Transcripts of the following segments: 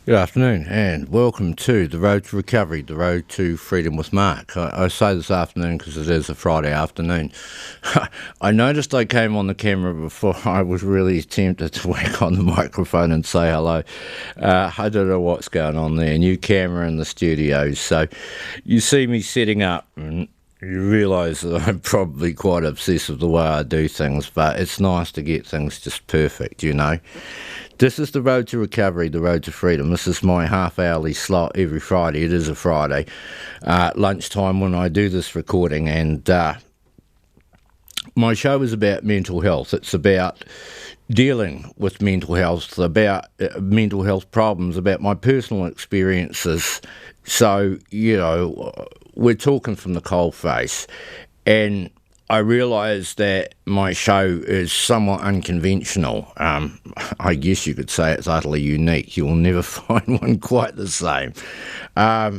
Good afternoon, and welcome to The Road to Recovery, The Road to Freedom with Mark. I say this afternoon because it is a Friday afternoon. I noticed I came on the camera before I was really tempted to whack on the microphone and say hello. I don't know what's going on there. New camera in the studio, so you see me setting up and you realise that I'm probably quite obsessed with the way I do things, but it's nice to get things just perfect, you know. This is The Road to Recovery, The Road to Freedom. This is my half-hourly slot every Friday. It is a Friday, lunchtime when I do this recording, and my show is about mental health. It's about dealing with mental health, about mental health problems, about my personal experiences. So, you know, we're talking from the coalface, and I realise that my show is somewhat unconventional. I guess you could say it's utterly unique. You will never find one quite the same. I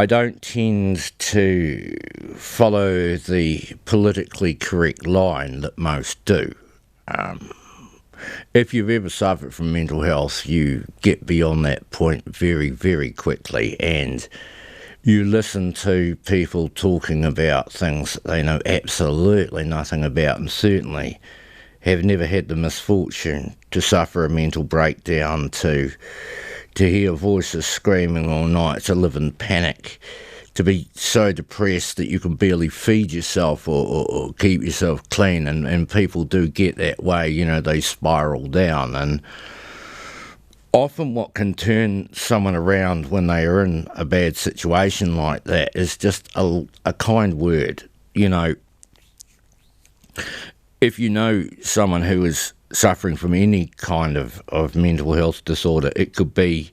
don't tend to follow the politically correct line that most do. If you've ever suffered from mental health, you get beyond that point very, very quickly, and you listen to people talking about things that they know absolutely nothing about, and certainly have never had the misfortune to suffer a mental breakdown, to hear voices screaming all night, to live in panic, to be so depressed that you can barely feed yourself or keep yourself clean, and people do get that way, you know, they spiral down. And often what can turn someone around when they are in a bad situation like that is just a kind word. You know, if you know someone who is suffering from any kind of mental health disorder, it could be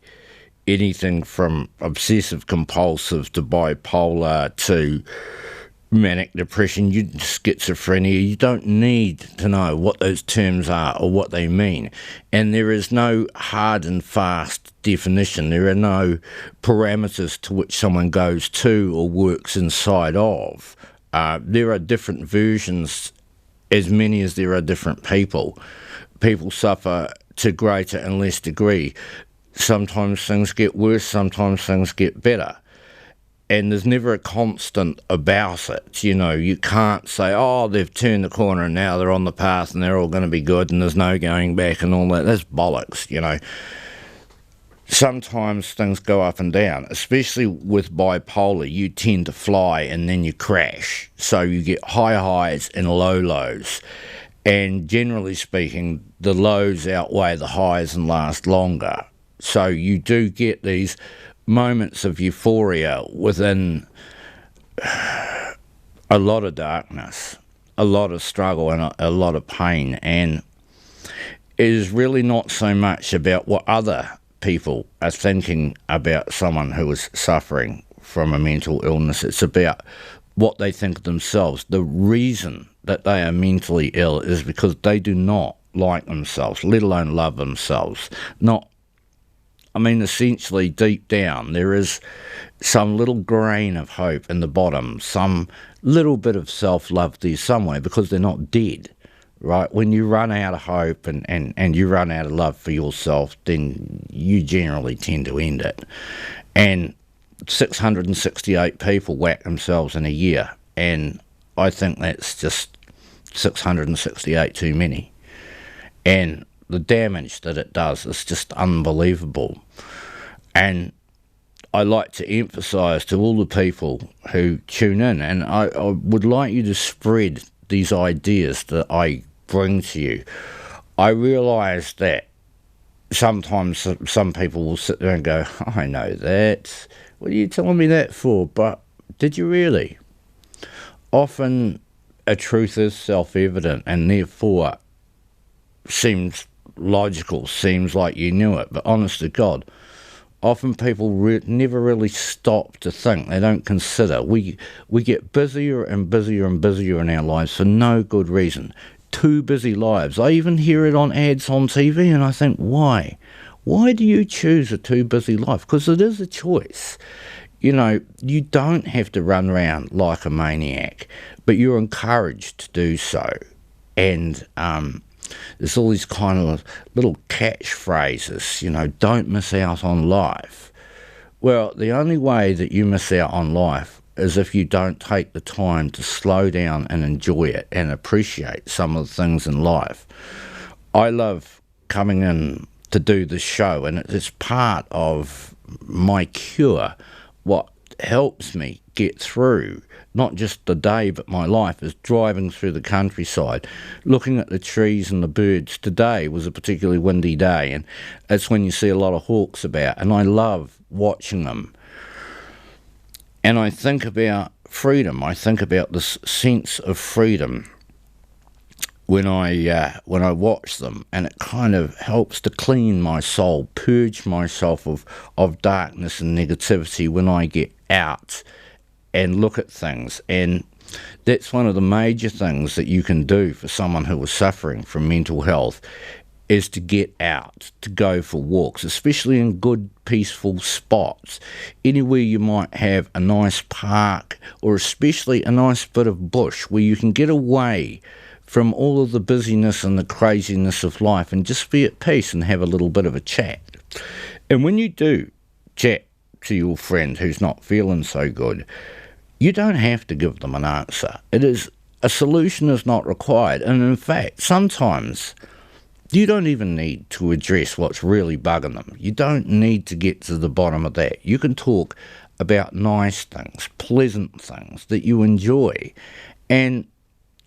anything from obsessive compulsive to bipolar to manic depression, schizophrenia. You don't need to know what those terms are or what they mean. And there is no hard and fast definition. There are no parameters to which someone goes to or works inside of. There are different versions, as many as there are different people. People suffer to greater and less degree. Sometimes things get worse, sometimes things get better. And there's never a constant about it. You know, you can't say, oh, they've turned the corner and now they're on the path and they're all going to be good and there's no going back and all that. That's bollocks, you know. Sometimes things go up and down, especially with bipolar. You tend to fly and then you crash. So you get high highs and low lows. And generally speaking, the lows outweigh the highs and last longer. So you do get these moments of euphoria within a lot of darkness, a lot of struggle and a lot of pain, and it is really not so much about what other people are thinking about someone who is suffering from a mental illness. It's about what they think of themselves. The reason that they are mentally ill is because they do not like themselves, let alone love themselves. Essentially, deep down, there is some little grain of hope in the bottom, some little bit of self-love there somewhere, because they're not dead, right? When you run out of hope and you run out of love for yourself, then you generally tend to end it. And 668 people whack themselves in a year, and I think that's just 668 too many. And the damage that it does is just unbelievable. And I like to emphasise to all the people who tune in, and I would like you to spread these ideas that I bring to you. I realise that sometimes some people will sit there and go, I know that. What are you telling me that for? But did you really? Often a truth is self-evident and therefore seems logical, seems like you knew it, but honest to God, often people never really stop to think. They don't consider. We get busier and busier and busier in our lives for no good reason. Too busy lives. I even hear it on ads on TV and I think, why? Why do you choose a too busy life? Because it is a choice. You know, you don't have to run around like a maniac, but you're encouraged to do so. And there's all these kind of little catchphrases, don't miss out on life. Well, the only way that you miss out on life is if you don't take the time to slow down and enjoy it and appreciate some of the things in life. I love coming in to do this show, and it's part of my cure. What helps me get through not just the day but my life is driving through the countryside, looking at the trees and the birds. Today was a particularly windy day, and that's when you see a lot of hawks about, and I love watching them. And I think about freedom. I think about this sense of freedom when I watch them, and it kind of helps to clean my soul, purge myself of darkness and negativity when I get out and look at things. And that's one of the major things that you can do for someone who is suffering from mental health, is to get out, to go for walks, especially in good, peaceful spots. Anywhere you might have a nice park, or especially a nice bit of bush where you can get away from all of the busyness and the craziness of life and just be at peace and have a little bit of a chat. And when you do chat to your friend who's not feeling so good, you don't have to give them an answer. A solution is not required. And in fact, sometimes you don't even need to address what's really bugging them. You don't need to get to the bottom of that. You can talk about nice things, pleasant things that you enjoy. And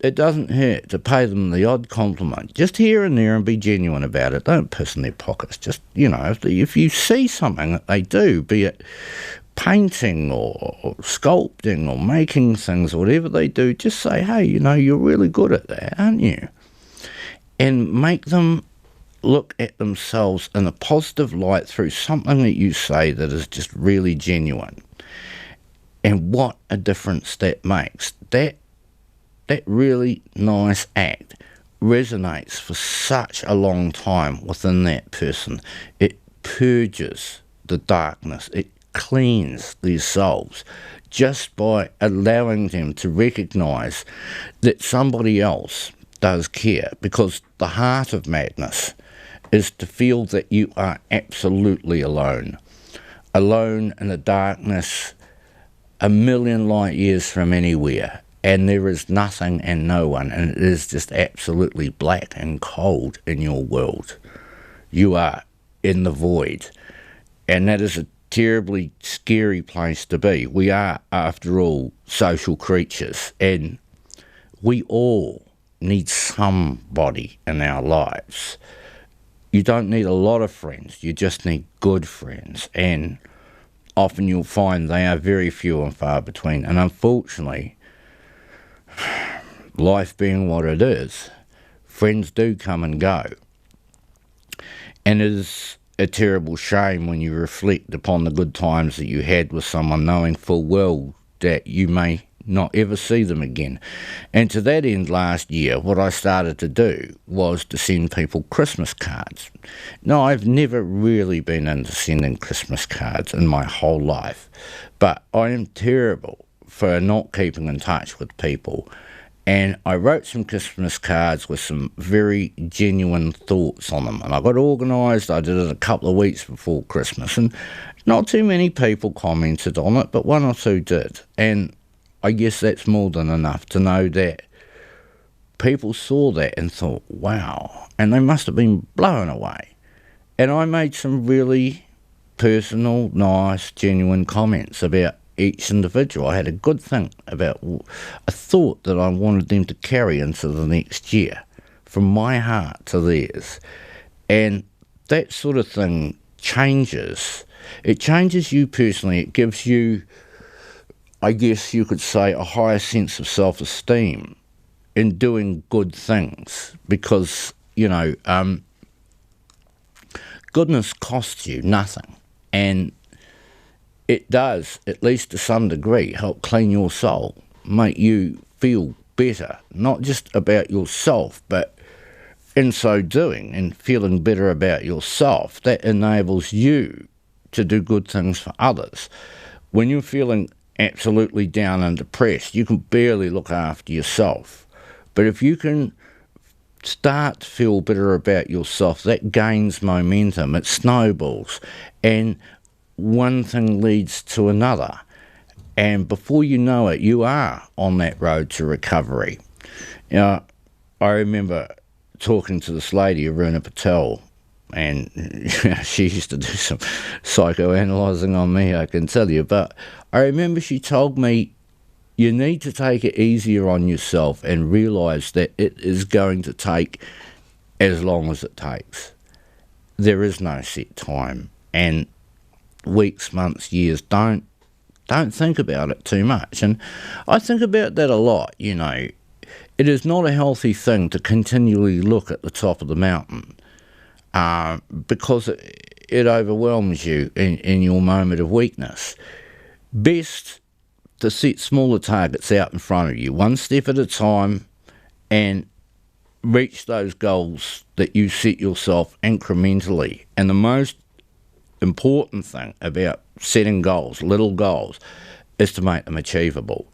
it doesn't hurt to pay them the odd compliment, just here and there, and be genuine about it. Don't piss in their pockets. Just, if you see something that they do, be it painting or sculpting or making things or whatever they do, just say, hey, you're really good at that, aren't you? And make them look at themselves in a positive light through something that you say that is just really genuine. And what a difference that makes. That really nice act resonates for such a long time within that person. It purges the darkness. It cleans their souls just by allowing them to recognise that somebody else does care. Because the heart of madness is to feel that you are absolutely alone. Alone in the darkness, a million light years from anywhere. And there is nothing and no one, and it is just absolutely black and cold in your world. You are in the void, and that is a terribly scary place to be. We are, after all, social creatures, and we all need somebody in our lives. You don't need a lot of friends, you just need good friends, and often you'll find they are very few and far between. And unfortunately, life being what it is, friends do come and go. And it is a terrible shame when you reflect upon the good times that you had with someone, knowing full well that you may not ever see them again. And to that end, last year, what I started to do was to send people Christmas cards. Now, I've never really been into sending Christmas cards in my whole life, but I am terrible for not keeping in touch with people. And I wrote some Christmas cards with some very genuine thoughts on them. And I got organised. I did it a couple of weeks before Christmas. And not too many people commented on it, but one or two did. And I guess that's more than enough to know that people saw that and thought, wow. And they must have been blown away. And I made some really personal, nice, genuine comments about each individual. I had a good think about a thought that I wanted them to carry into the next year, from my heart to theirs. And that sort of thing changes. It changes you personally. It gives you, I guess you could say, a higher sense of self-esteem in doing good things, because, goodness costs you nothing. And it does, at least to some degree, help clean your soul, make you feel better, not just about yourself, but in so doing and feeling better about yourself, that enables you to do good things for others. When you're feeling absolutely down and depressed, you can barely look after yourself. But if you can start to feel better about yourself, that gains momentum, it snowballs, and one thing leads to another. And before you know it, you are on that road to recovery. You know, I remember talking to this lady, Aruna Patel, and she used to do some psychoanalyzing on me, I can tell you. But I remember she told me, you need to take it easier on yourself and realise that it is going to take as long as it takes. There is no set time. And weeks, months, years, don't think about it too much. And I think about that a lot, you know. It is not a healthy thing to continually look at the top of the mountain because it overwhelms you in your moment of weakness. Best to set smaller targets out in front of you, one step at a time, and reach those goals that you set yourself incrementally. And the most important thing about setting goals, little goals, is to make them achievable.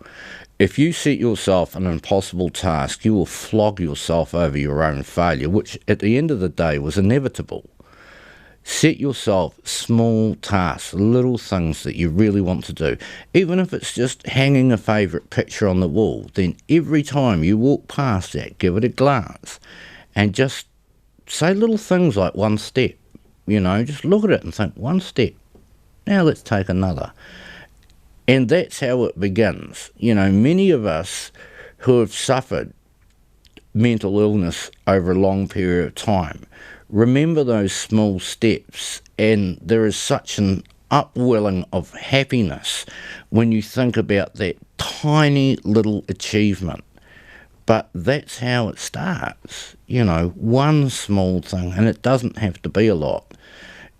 If you set yourself an impossible task, you will flog yourself over your own failure, which at the end of the day was inevitable. Set yourself small tasks, little things that you really want to do. Even if it's just hanging a favourite picture on the wall, then every time you walk past that, give it a glance and just say little things like one step. You know, just look at it and think, one step. Now let's take another. And that's how it begins. You know, many of us who have suffered mental illness over a long period of time remember those small steps, and there is such an upwelling of happiness when you think about that tiny little achievement. But that's how it starts, you know, one small thing, and it doesn't have to be a lot.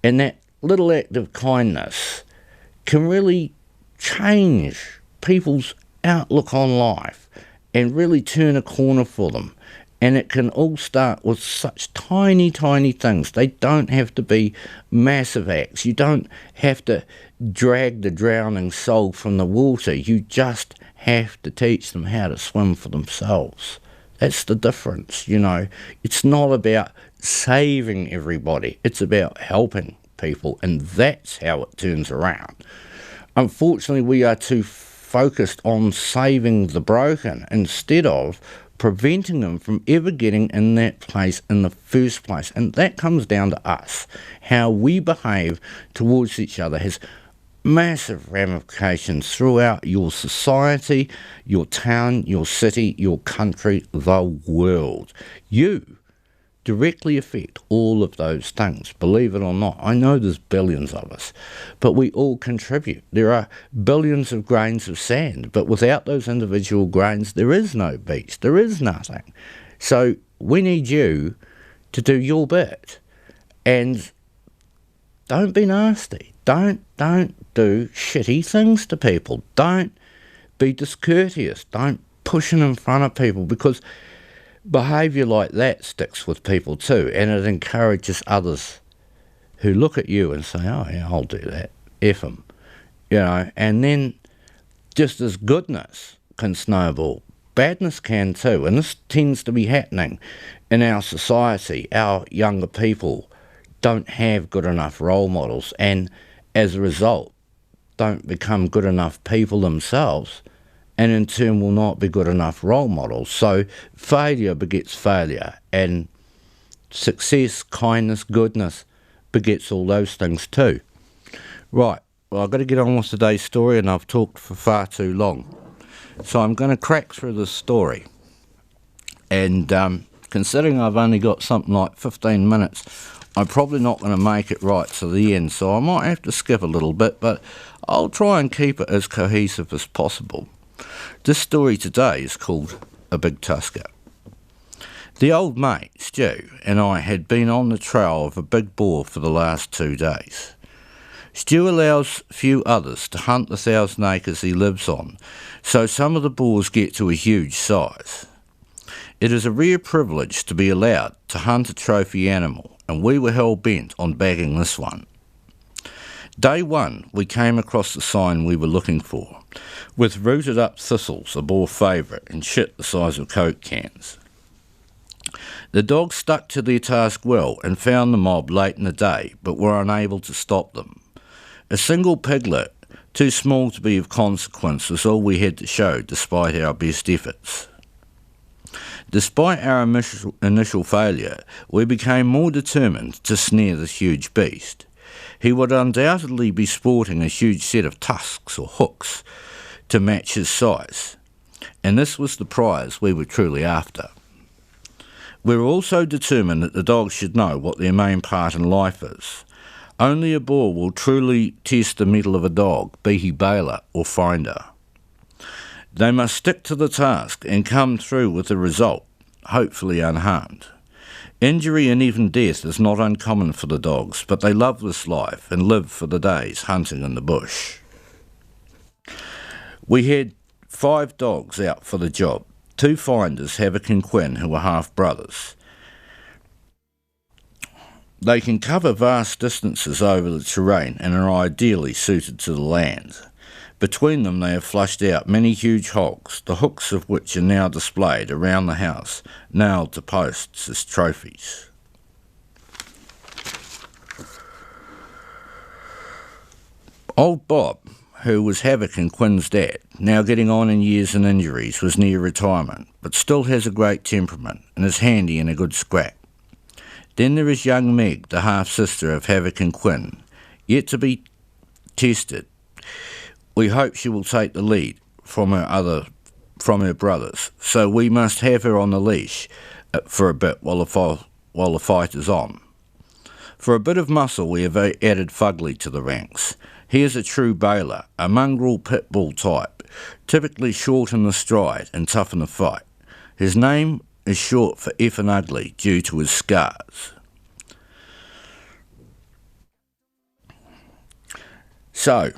And that little act of kindness can really change people's outlook on life and really turn a corner for them. And it can all start with such tiny, tiny things. They don't have to be massive acts. You don't have to drag the drowning soul from the water. You just have to teach them how to swim for themselves. That's the difference, you know. It's not about saving everybody. It's about helping people, and that's how it turns around. Unfortunately, we are too focused on saving the broken instead of preventing them from ever getting in that place in the first place. And that comes down to us. How we behave towards each other has massive ramifications throughout your society, your town, your city, your country, the world. You directly affect all of those things, believe it or not. I know there's billions of us, but we all contribute. There are billions of grains of sand, but without those individual grains, there is no beach, there is nothing. So we need you to do your bit, and don't be nasty. Don't do shitty things to people. Don't be discourteous. Don't push it in front of people, because behaviour like that sticks with people too, and it encourages others who look at you and say, oh yeah, I'll do that, F them, you know. And then just as goodness can snowball, badness can too, and this tends to be happening in our society. Our younger people don't have good enough role models, and as a result don't become good enough people themselves, and in turn will not be good enough role models. So failure begets failure, and success, kindness, goodness begets all those things too. Right, well, I've got to get on with today's story, and I've talked for far too long. So I'm going to crack through this story. And considering I've only got something like 15 minutes, I'm probably not going to make it right to the end, so I might have to skip a little bit, but I'll try and keep it as cohesive as possible. This story today is called A Big Tusker. The old mate, Stu, and I had been on the trail of a big boar for the last 2 days. Stu allows few others to hunt the 1,000 acres he lives on, so some of the boars get to a huge size. It is a rare privilege to be allowed to hunt a trophy animal, and we were hell-bent on bagging this one. Day one, we came across the sign we were looking for, with rooted up thistles, a boar favourite, and shit the size of Coke cans. The dogs stuck to their task well and found the mob late in the day, but were unable to stop them. A single piglet, too small to be of consequence, was all we had to show despite our best efforts. Despite our initial failure, we became more determined to snare this huge beast. He would undoubtedly be sporting a huge set of tusks or hooks to match his size, and this was the prize we were truly after. We were also determined that the dogs should know what their main part in life is. Only a boar will truly test the mettle of a dog, be he bailer or finder. They must stick to the task and come through with the result, hopefully unharmed. Injury and even death is not uncommon for the dogs, but they love this life and live for the days hunting in the bush. We had 5 dogs out for the job. 2 finders, Havoc and Quinn, who were half-brothers. They can cover vast distances over the terrain and are ideally suited to the land. Between them they have flushed out many huge hogs, the hooks of which are now displayed around the house, nailed to posts as trophies. Old Bob, who was Havoc and Quinn's dad, now getting on in years and injuries, was near retirement, but still has a great temperament and is handy in a good scrap. Then there is young Meg, the half-sister of Havoc and Quinn, yet to be tested. We hope she will take the lead from her brothers, so we must have her on the leash for a bit while the fight is on. For a bit of muscle we have added Fugly to the ranks. He is a true bailer, a mongrel pit bull type, typically short in the stride and tough in the fight. His name is short for effing ugly due to his scars. So,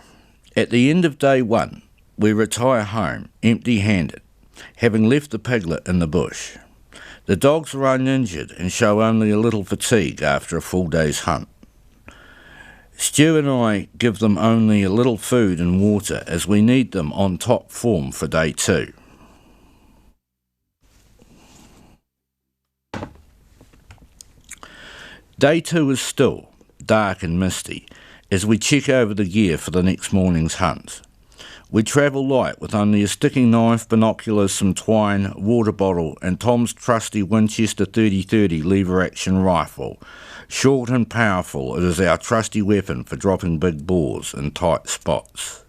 at the end of day 1, we retire home empty-handed, having left the piglet in the bush. The dogs are uninjured and show only a little fatigue after a full day's hunt. Stu and I give them only a little food and water as we need them on top form for day 2. Day 2 is still, dark and misty, as we check over the gear for the next morning's hunt. We travel light with only a sticking knife, binoculars, some twine, water bottle and Tom's trusty Winchester 30-30 lever-action rifle. Short and powerful, it is our trusty weapon for dropping big boars in tight spots.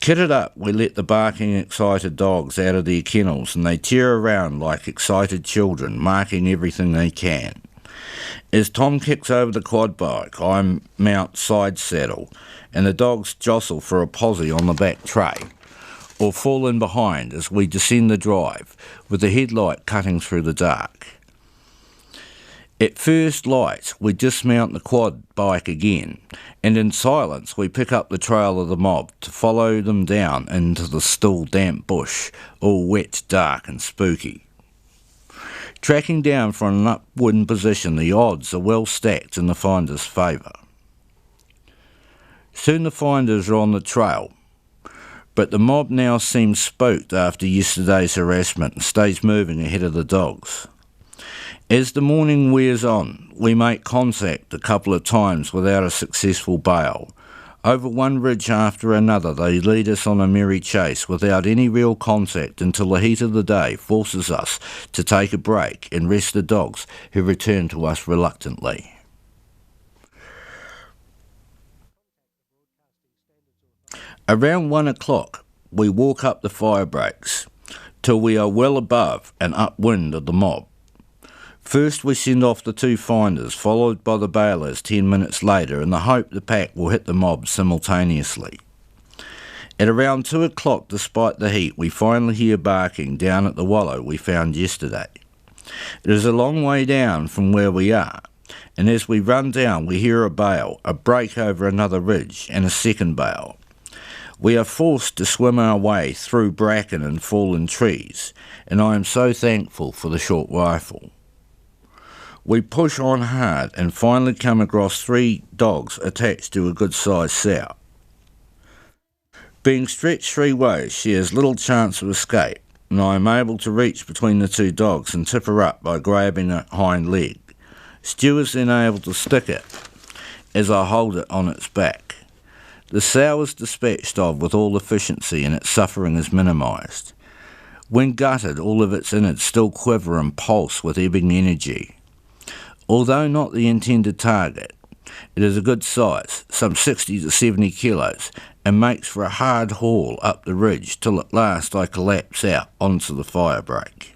Kitted up, we let the barking excited dogs out of their kennels and they tear around like excited children, marking everything they can. As Tom kicks over the quad bike, I mount side saddle and the dogs jostle for a posse on the back tray or fall in behind as we descend the drive with the headlight cutting through the dark. At first light, we dismount the quad bike again, and in silence we pick up the trail of the mob to follow them down into the still damp bush, all wet, dark and spooky. Tracking down from an upwind position, the odds are well stacked in the finder's favour. Soon the finders are on the trail, but the mob now seems spooked after yesterday's harassment and stays moving ahead of the dogs. As the morning wears on, we make contact a couple of times without a successful bail. Over one ridge after another, they lead us on a merry chase without any real contact until the heat of the day forces us to take a break and rest the dogs, who return to us reluctantly. Around 1 o'clock, we walk up the fire breaks till we are well above and upwind of the mob. First we send off the 2 finders, followed by the bailers 10 minutes later, in the hope the pack will hit the mob simultaneously. At around 2 o'clock, despite the heat, we finally hear barking down at the wallow we found yesterday. It is a long way down from where we are, and as we run down we hear a bail, a break over another ridge, and a second bail. We are forced to swim our way through bracken and fallen trees, and I am so thankful for the short rifle. We push on hard and finally come across 3 dogs attached to a good-sized sow. Being stretched 3 ways, she has little chance of escape, and I am able to reach between the two dogs and tip her up by grabbing a hind leg. Stu is then able to stick it as I hold it on its back. The sow is dispatched of with all efficiency and its suffering is minimised. When gutted, all of its innards still quiver and pulse with ebbing energy. Although not the intended target, it is a good size, some 60 to 70 kilos, and makes for a hard haul up the ridge till at last I collapse out onto the fire break.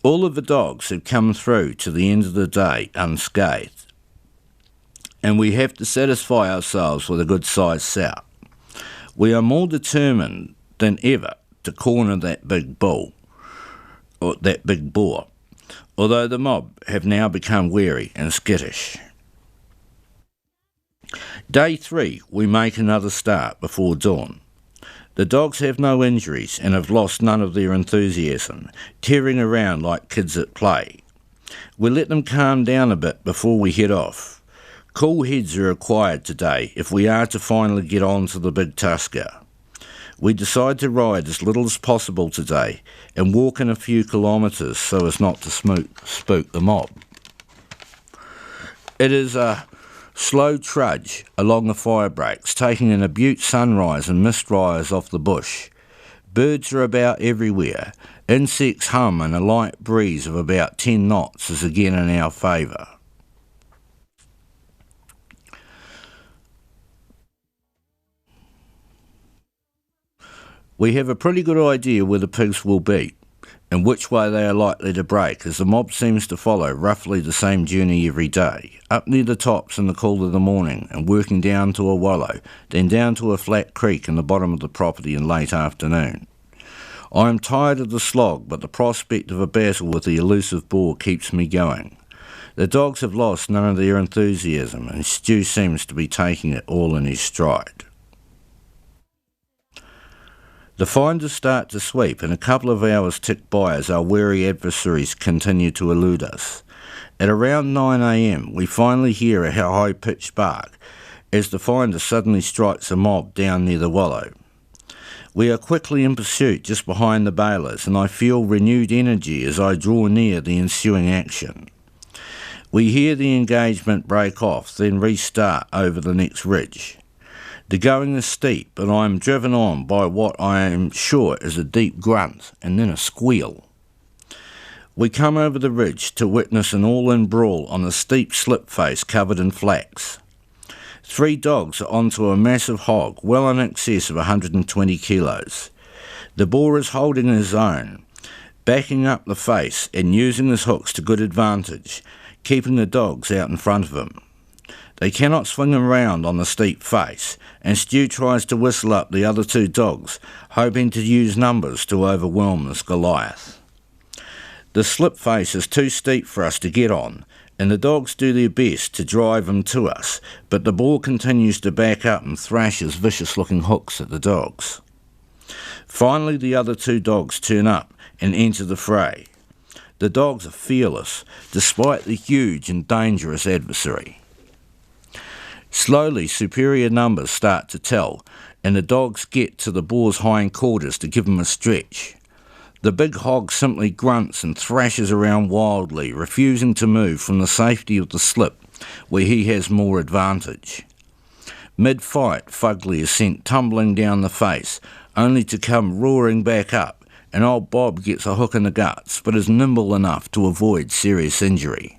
All of the dogs have come through to the end of the day unscathed, and we have to satisfy ourselves with a good-sized sow. We are more determined than ever to corner that big bull, or that big boar, although the mob have now become wary and skittish. Day 3, we make another start before dawn. The dogs have no injuries and have lost none of their enthusiasm, tearing around like kids at play. We let them calm down a bit before we head off. Cool heads are required today if we are to finally get on to the big tusker. We decide to ride as little as possible today and walk in a few kilometres so as not to spook the mob. It is a slow trudge along the fire breaks, taking in a butte sunrise and mist rise off the bush. Birds are about everywhere. Insects hum and a light breeze of about 10 knots is again in our favour. We have a pretty good idea where the pigs will be and which way they are likely to break, as the mob seems to follow roughly the same journey every day, up near the tops in the cool of the morning and working down to a wallow, then down to a flat creek in the bottom of the property in late afternoon. I am tired of the slog, but the prospect of a battle with the elusive boar keeps me going. The dogs have lost none of their enthusiasm, and Stu seems to be taking it all in his stride. The finders start to sweep, and a couple of hours tick by as our wary adversaries continue to elude us. At around 9 a.m, we finally hear a high-pitched bark as the finder suddenly strikes a mob down near the wallow. We are quickly in pursuit just behind the balers, and I feel renewed energy as I draw near the ensuing action. We hear the engagement break off, then restart over the next ridge. The going is steep, but I am driven on by what I am sure is a deep grunt and then a squeal. We come over the ridge to witness an all-in brawl on a steep slip face covered in flax. 3 dogs are onto a massive hog, well in excess of 120 kilos. The boar is holding his own, backing up the face and using his hooks to good advantage, keeping the dogs out in front of him. They cannot swing him round on the steep face, and Stu tries to whistle up the other 2 dogs, hoping to use numbers to overwhelm this Goliath. The slip face is too steep for us to get on, and the dogs do their best to drive him to us, but the boar continues to back up and thrash his vicious-looking hooks at the dogs. Finally, the other 2 dogs turn up and enter the fray. The dogs are fearless, despite the huge and dangerous adversary. Slowly, superior numbers start to tell, and the dogs get to the boar's hind quarters to give him a stretch. The big hog simply grunts and thrashes around wildly, refusing to move from the safety of the slip, where he has more advantage. Mid-fight, Fugly is sent tumbling down the face, only to come roaring back up, and old Bob gets a hook in the guts, but is nimble enough to avoid serious injury.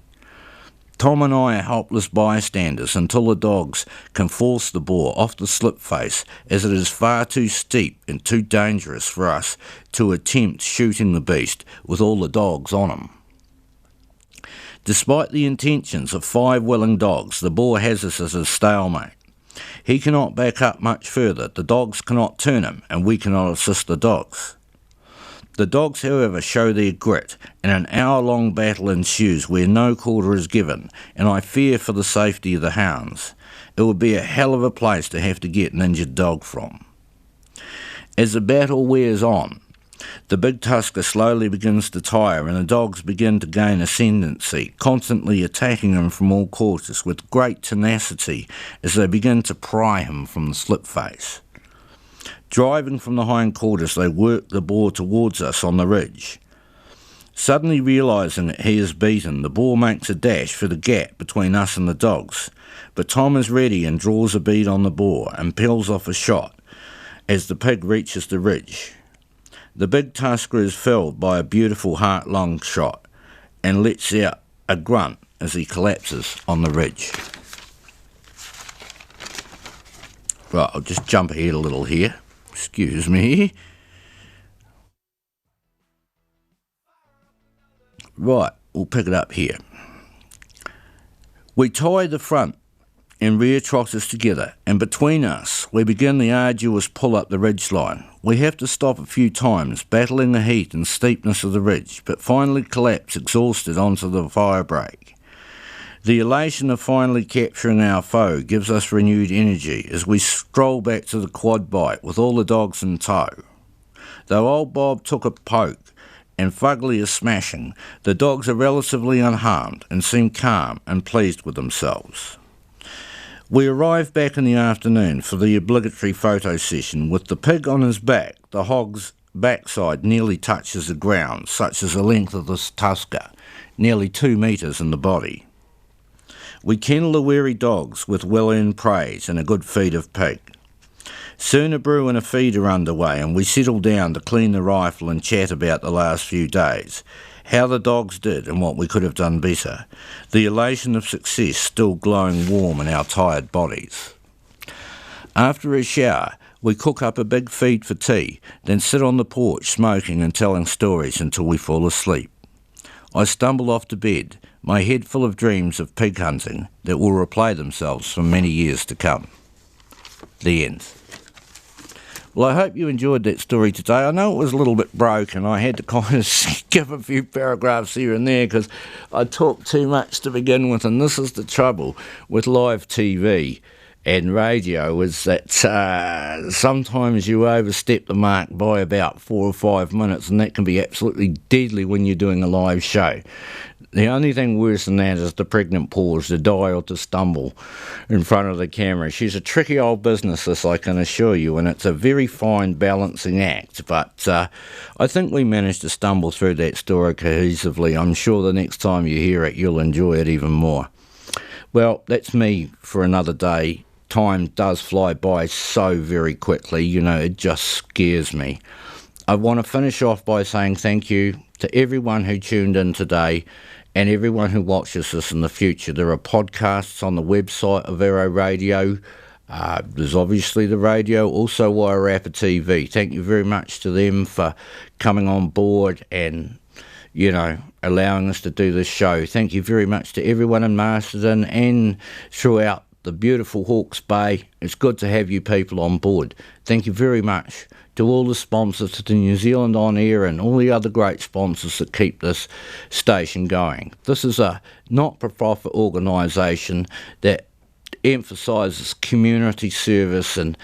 Tom and I are helpless bystanders until the dogs can force the boar off the slip face, as it is far too steep and too dangerous for us to attempt shooting the beast with all the dogs on him. Despite the intentions of 5 willing dogs, the boar has us as a stalemate. He cannot back up much further, the dogs cannot turn him, and we cannot assist the dogs. The dogs, however, show their grit, and an hour-long battle ensues where no quarter is given, and I fear for the safety of the hounds. It would be a hell of a place to have to get an injured dog from. As the battle wears on, the big tusker slowly begins to tire, and the dogs begin to gain ascendancy, constantly attacking him from all quarters with great tenacity as they begin to pry him from the slip face. Driving from the hindquarters, they work the boar towards us on the ridge. Suddenly realising that he is beaten, the boar makes a dash for the gap between us and the dogs, but Tom is ready and draws a bead on the boar and peels off a shot as the pig reaches the ridge. The big tusker is felled by a beautiful heart-lung shot and lets out a grunt as he collapses on the ridge. Right, I'll just jump ahead a little here. Excuse me. Right, we'll pick it up here. We tie the front and rear trotters together, and between us we begin the arduous pull up the ridgeline. We have to stop a few times, battling the heat and steepness of the ridge, but finally collapse exhausted onto the fire break. The elation of finally capturing our foe gives us renewed energy as we stroll back to the quad bite with all the dogs in tow. Though old Bob took a poke and Fugly is smashing, the dogs are relatively unharmed and seem calm and pleased with themselves. We arrive back in the afternoon for the obligatory photo session. With the pig on his back, the hog's backside nearly touches the ground, such as the length of this tusker, nearly 2 metres in the body. We kennel the weary dogs with well-earned praise and a good feed of pig. Soon a brew and a feed are underway, and we settle down to clean the rifle and chat about the last few days, how the dogs did and what we could have done better, the elation of success still glowing warm in our tired bodies. After a shower, we cook up a big feed for tea, then sit on the porch smoking and telling stories until we fall asleep. I stumble off to bed, my head full of dreams of pig hunting that will replay themselves for many years to come. The end. Well, I hope you enjoyed that story today. I know it was a little bit broken. I had to kind of skip a few paragraphs here and there because I talked too much to begin with, and this is the trouble with live TV and radio, is that sometimes you overstep the mark by about 4 or 5 minutes, and that can be absolutely deadly when you're doing a live show. The only thing worse than that is the pregnant pause, to die or to stumble in front of the camera. She's a tricky old business, this I can assure you, and it's a very fine balancing act. But I think we managed to stumble through that story cohesively. I'm sure the next time you hear it, you'll enjoy it even more. Well, that's me for another day. Time does fly by so very quickly, you know, it just scares me. I want to finish off by saying thank you to everyone who tuned in today and everyone who watches this in the future. There are podcasts on the website of Arrow Radio. There's obviously the radio, also Wairarapa TV. Thank you very much to them for coming on board and, you know, allowing us to do this show. Thank you very much to everyone in Masterton and throughout the beautiful Hawke's Bay. It's good to have you people on board. Thank you very much to all the sponsors, to New Zealand On Air and all the other great sponsors that keep this station going. This is a not-for-profit organisation that emphasises community service and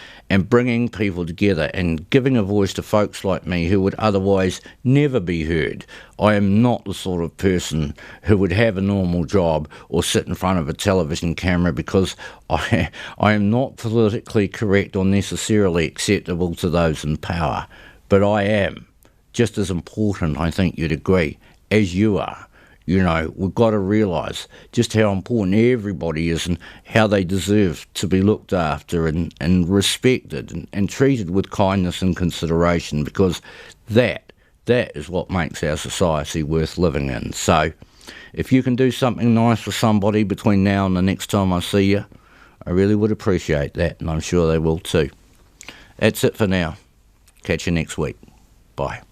bringing people together and giving a voice to folks like me who would otherwise never be heard. I am not the sort of person who would have a normal job or sit in front of a television camera because I am not politically correct or necessarily acceptable to those in power. But I am just as important, I think you'd agree, as you are. You know, we've got to realise just how important everybody is and how they deserve to be looked after and respected and treated with kindness and consideration, because that is what makes our society worth living in. So if you can do something nice for somebody between now and the next time I see you, I really would appreciate that, and I'm sure they will too. That's it for now. Catch you next week. Bye.